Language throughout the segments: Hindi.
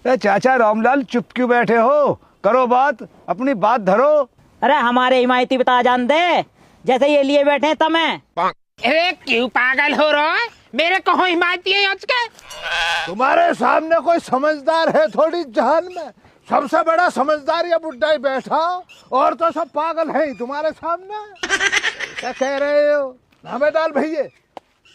चाचा रामलाल चुप क्यों बैठे हो? करो बात, अपनी बात धरो। अरे हमारे हिमायती बता जान दे, जैसे ये लिए बैठे तमें। अरे क्यों पागल हो रहा है? मेरे कहो हिमायती है आज के? तुम्हारे सामने कोई समझदार है थोड़ी जहान में? सबसे बड़ा समझदार ये बुड्ढा ही बैठा, और तो सब पागल है ही तुम्हारे सामने। क्या कह रहे हो? हमें डाल भैया,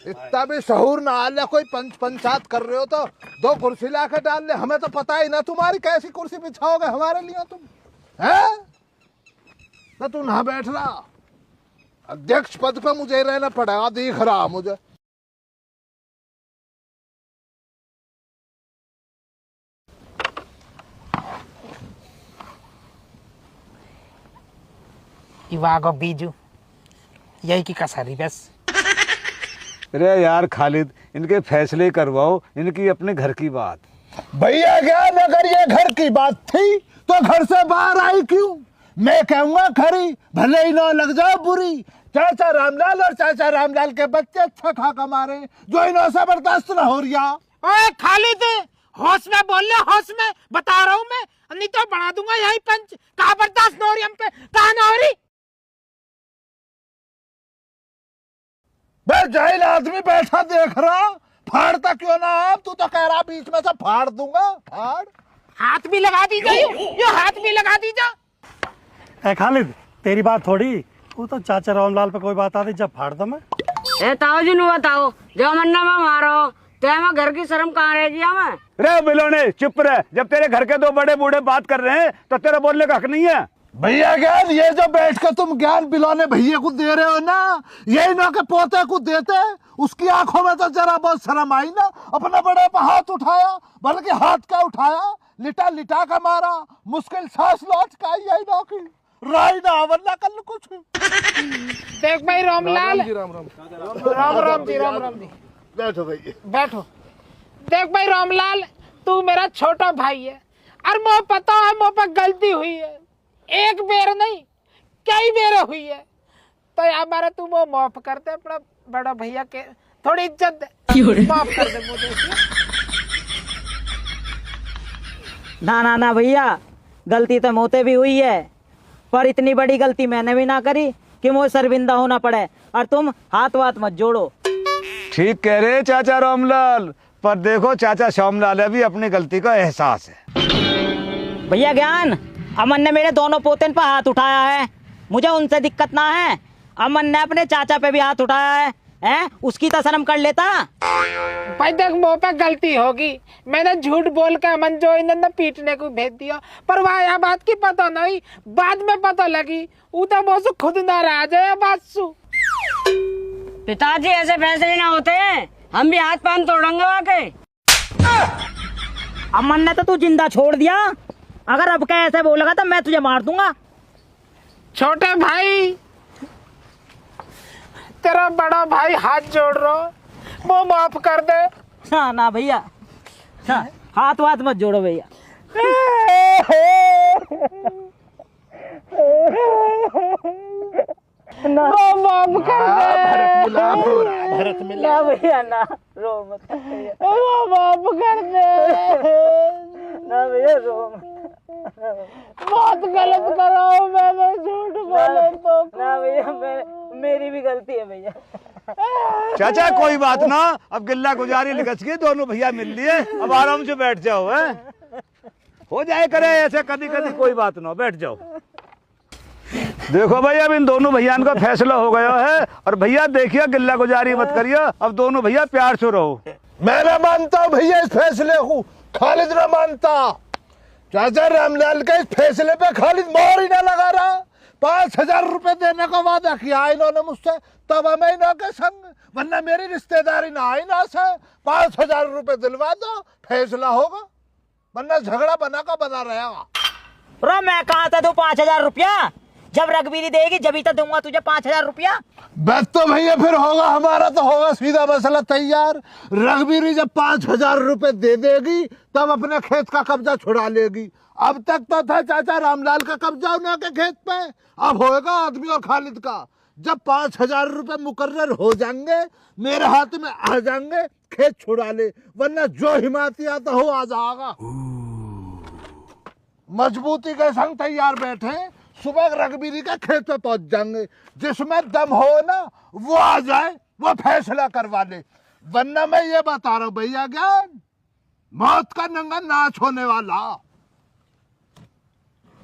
इतना भी शहूर ना आ ले। कोई पंचायत कर रहे हो तो 2 कुर्सी ला के डाल ले। हमें तो पता ही ना तुम्हारी कैसी कुर्सी बिछाओगे हमारे लिए तुम, है ना? तू ना बैठ रहा, अध्यक्ष पद पे मुझे रहना पड़ेगा, दिख रहा मुझे। इवागो बीजू यही की कसरी बस। अरे यार खालिद, इनके फैसले करवाओ, इनकी अपने घर की बात। भैया ज्ञान, अगर ये घर की बात थी तो घर से बाहर आई क्यों? मैं कहूँगा खरी, भले ही न लग जाओ बुरी। चाचा रामलाल और चाचा रामलाल के बच्चे अच्छा खा कमा रहे, जो इन्हों से बर्दाश्त न हो रहा। ओए खालिद, होश में बोल ले, होश में बता रहा हूँ मैं, नहीं तो बना दूंगा यही पंच। कहा बर्दाश्त न हो रही हम पे, कहा न हो रही? बे जाहिल आदमी बैठा देख रहा, फाड़ता क्यों ना आप? तू तो कह रहा बीच में से फाड़ दूंगा। फाड़, हाथ भी लगा दी जाए, ये हाथ भी लगा दी जा। खालिद, तेरी बात थोड़ी, वो तो चाचा रामलाल पे कोई बात आती जब फाड़ दो मैं। ए ताऊ जी नु बताओ, जो मन्ना में मारो ते में घर की शर्म कहाँ रह गया मैं? रे बिलोने चुप रहे, जब तेरे घर के 2 बड़े बूढ़े बात कर रहे हैं तो तेरा बोलने का हक नहीं है। भैया ज्ञान, ये जो बैठ के तुम ज्ञान बिलौने भैया को दे रहे हो ना, यही ना के पोते को देते, उसकी आंखों में तो जरा बहुत शर्म आई ना। अपने बड़े पे हाथ उठाया, बल्कि हाथ क्या उठाया, लिटा लिटा का मारा, मुश्किल सांस लौट का यही ना की राय ना, वरना कल कुछ। देख भाई रामलाल, राम राम राम जी। बैठो भैया, बैठो। देख भाई रामलाल, तू मेरा छोटा भाई है, और मुझे पता है मुझ पर गलती हुई है, एक बेर नहीं कई बेर हुई है। तो यार बारे तू वो माफ कर दे, अपना बड़ा भैया के थोड़ी इज्जत दे, माफ कर दे मुझे। ना भैया, गलती तो मोते भी हुई है, पर इतनी बड़ी गलती मैंने भी ना करी कि मुझे शर्मिंदा होना पड़े, और तुम हाथ वाथ मत जोड़ो। ठीक कह रहे चाचा रामलाल, पर देखो चाचा श्यामलाल भी अपनी गलती का एहसास है। भैया ज्ञान, अमन ने मेरे दोनों पोते पर हाथ उठाया है, मुझे उनसे दिक्कत ना है। अमन ने अपने चाचा पे भी हाथ उठाया है, उसकी तो शर्म कर लेता। भाई देख, मुँह पे गलती होगी, मैंने झूठ बोल के अमन जो इन्होंने पीटने को भेज दिया, पर वह यह बात की पता नहीं, बाद में पता लगी। वो तो बहुत खुद नाराज है बात सु। पिताजी ऐसे फैसले ना होते हैं, हम भी हाथ पांव तोड़ेंगे वाकई। अमन ने तो तू जिंदा छोड़ दिया, अगर अब क्या ऐसे बोलेगा तो मैं तुझे मार दूंगा। छोटे भाई, तेरा बड़ा भाई हाथ जोड़ रहा, वो माफ कर दे। ना भैया, हाथ वाथ मत जोड़ो भैया। वो माफ कर दे। भरत मिला ना भैया, ना रो मत भैया। वो माफ कर दे। ना भैया रो मत। बहुत गलत करो, मैंने झूठ बोले तो। ना भैया, मेरी भी गलती है भैया। चाचा कोई बात ना, अब गिल्ला गुजारी लिखच के दोनों भैया मिल लिए, अब आराम से बैठ जाओ। है हो जाए करे ऐसे कभी कभी, कोई बात ना, बैठ जाओ। देखो भैया, अब इन दोनों भैया का फैसला हो गया है, और भैया देखिए गिल्ला गुजारी मत करिए, अब दोनों भैया प्यार से रहो। मैं ना मानता हूँ भैया इस फैसले को, खालिद ना मानता। चाचा रामलाल के इस फैसले पे खालिद मोहर ही ना लगा रहा। 5,000 रुपए देने का वादा किया इन्होंने मुझसे, तब हमें इन्हों के संग, वरना मेरी रिश्तेदारी ना आई ना से। 5,000 रुपए दिलवा दो, फैसला होगा, वरना झगड़ा बना का बना रहेगा। रो मैं कहाँ से दूं 5,000 रुपया? जब रघबीरी देगी जब ही तो दूंगा तुझे 5,000 रुपया। बस तो भैया फिर होगा, हमारा तो होगा सीधा मसला तैयार। रघबीरी जब 5,000 रुपए दे देगी तब अपने खेत का कब्जा छुड़ा लेगी। अब तक तो था चाचा रामलाल का कब्जा उनके खेत पे, अब होगा आदमी और खालिद का। जब 5,000 रुपए मुकर्रर हो जाएंगे, मेरे हाथ में आ जाएंगे, खेत छुड़ा ले, वरना जो हिमायती आता हो आ जाएगा। मजबूती के संग तैयार बैठे, सुबह रघबीरी के खेत पे पहुंच जाएंगे। जिसमें दम हो ना वो आ जाए, वो फैसला करवा ले। वरना मैं ये बता रहा हूं भैया ज्ञान, मौत का नंगा नाच होने वाला।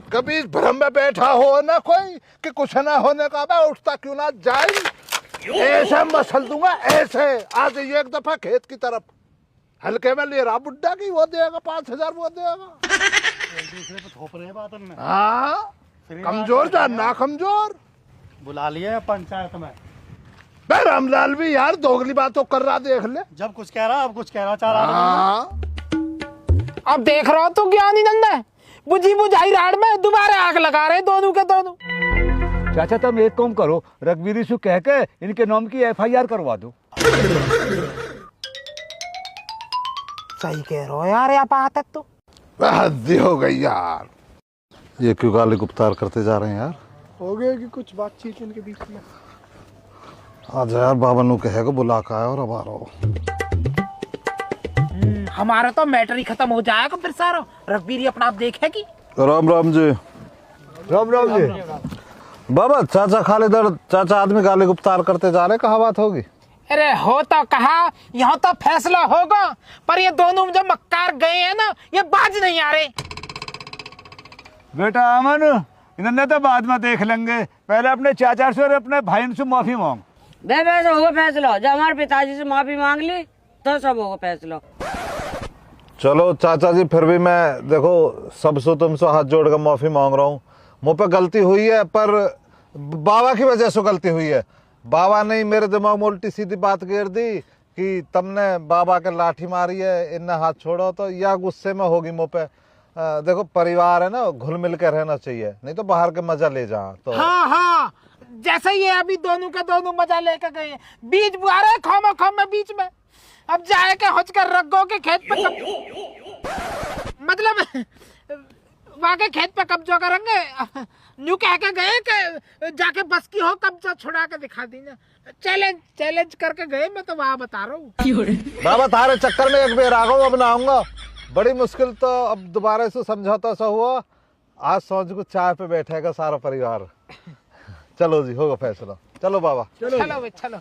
कभी इस भ्रम में बैठा हो ना कोई कि कुछ ना होने का, मैं उठता क्यों ना जाए, ऐसे मसल दूंगा ऐसे। आज ये एक दफा खेत की तरफ हल्के में ले रहा बुड्ढा की, वो देगा 5,000, वो देगा। दूसरे पे थोप रहे बात में। हाँ, कमजोर जानना कमजोर। बुला लिया पंचायत में। भाई रामलाल भी यार दोगली बातों कर रहा, देख ले। जब कुछ कह रहा अब कुछ कह रहा चाह रहा। हाँ, अब देख रहा हो तू ज्ञानी नंदा, बुझी बुझाई राड में दोबारा आग लगा रहे दोनों के दोनों। चाचा तुम एक काम करो, रघबीरी से कह के इनके नाम की FIR करवा दो। सही कह रहे हो यार, या बात है तो हद्दी हो गई यार। ये क्यों गाली गुप्तार करते जा रहे हैं यार? हो गया कि कुछ बातचीत इनके बीच में। आज यार बाबा नु कहेगा बुला का है और अब आ रहा हो। हमारा तो मैटर ही खत्म हो जाएगा फिर सारा। रघबीरी अपना आप देखे कि राम राम जी। राम राम जी। बाबा चाचा खालिदर चाचा आदमी गाली गुप्तार करते जा रहे, कहाँ बात होगी? अरे हो तो कहा, यहाँ तो फैसला होगा, पर ये दोनों जो मक्कार गए हैं ना, ये बाज नहीं आ रहे। बेटा अमन, इन्होंने तो बाद में देख लेंगे, पहले अपने चाचा से और अपने भाई से माफी मांग। वैसे होगा फैसला, जब हमारे पिताजी से माफी मांग ली तो सब होगा फैसला। चलो चाचा जी, फिर भी मैं देखो सबसे तुमसे हाथ जोड़ कर माफी मांग रहा हूँ। मुझ पे गलती हुई है, पर बाबा की वजह से गलती हुई है। बाबा ने मेरे दिमाग में उल्टी सीधी बात गिर दी कि तुमने बाबा के लाठी मारी है, इन्हें हाथ छोड़ो, तो या गुस्से में होगी मुझ पे। देखो परिवार है ना, घुल मिल कर रहना चाहिए, नहीं तो बाहर के मजा ले जा। तो हाँ हाँ, जैसे ये अभी दोनों के दोनों मजा लेकर गए हैं, बीज बुआ रहे खोमा खोम में बीच में। अब जाए के हज कर रखो के खेत पे मतलब वहाँ के खेत पे कब्जा करेंगे। न्यू कह के गए कि जाके बस की हो कब्जा छुड़ा के दिखा दी ना। चैलेंज करके गए, मैं तो वहाँ बता रहा हूँ। बाबा तारे चक्कर में एक बेर आ गया, अब ना आऊंगा। बड़ी मुश्किल, तो अब दोबारा से समझौता सा हुआ। आज सोच को चाय पे बैठेगा सारा परिवार। चलो जी, होगा फैसला। चलो बाबा, चलो भाई चलो।